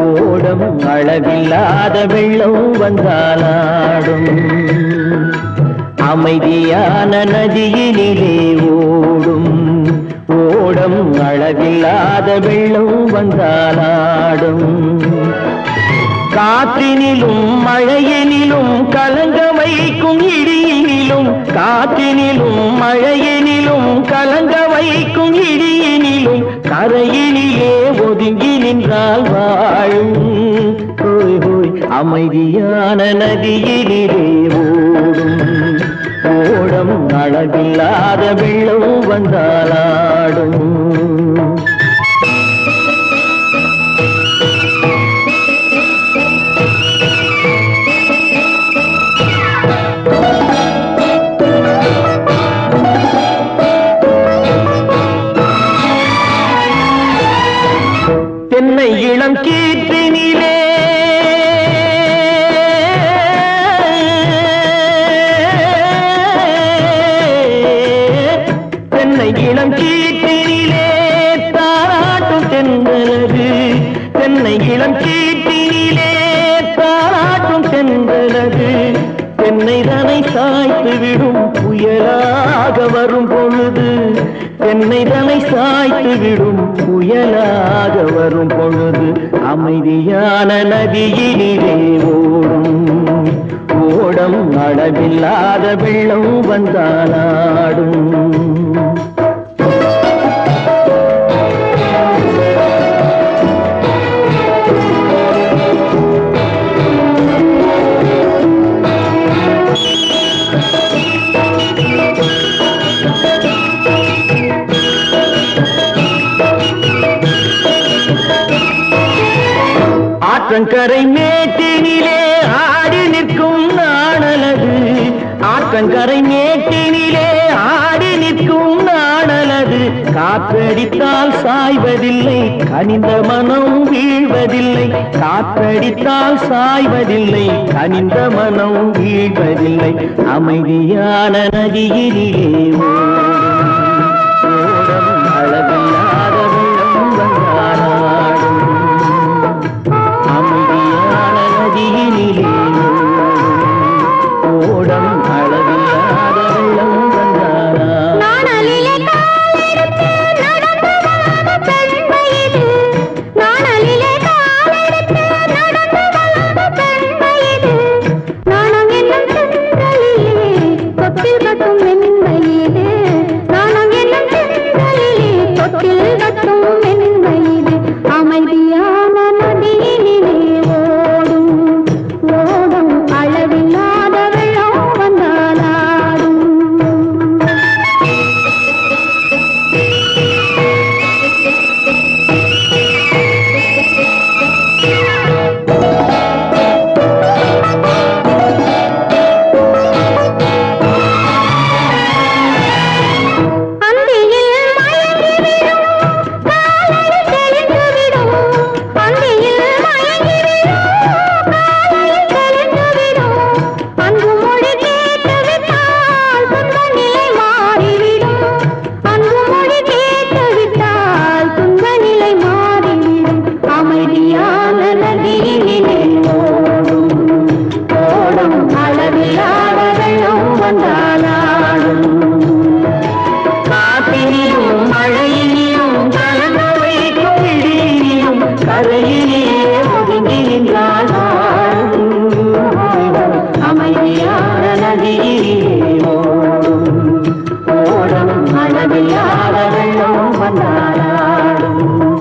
ஓடம் அளவில்லாத வெள்ளம் வந்தாலாடும் அமைதியான நதியினிலே ஓடும் ஓடம் அளவில்லாத வெள்ளம் வந்தாலாடும் காற்றினிலும் மழையினிலும் கலங்க வைக்கும் இடியினிலும் காற்றினிலும் மழையினிலும் கலங்க வைக்கும் இடியினிலும் கரையினிலே ஒதுங்கி நின்றால் வாழும் ஹோய் ஹோய் அமைதியான நதியினிலே ஓடும் ஓடம் அளவில்லாத வெள்ளம் வந்தாலாடும் தென்னை இளம் கீற்றினிலே தென்னை இளம் கீற்றினிலே தாராட்டும் தென்றலது தென்னை இளம் கீற்றினிலே தாராட்டும் தென்றலது தென்னைதனை சாய்த்து விடும் புயலாக வரும் பொழுது தென்னைதனை சாய்த்து விடும் புயலாக வரும் பொழுது அமைதியான நதியினிலே ஓடும் ஓடம் அளவில்லாத வெள்ளம் வந்தாலாடும் ஆற்றங்கரை மேட்டினிலே ஆடி நிற்கும் நாணலது ஆற்றங்கரை மேட்டினிலே ஆடி நிற்கும் நாணலது காற்றடித்தால் சாய்வதில்லை கனிந்த மனம் வீழ்வதில்லை காற்றடித்தால் சாய்வதில்லை கனிந்த மனம் வீழ்வதில்லை அமைதியான நதியினிலே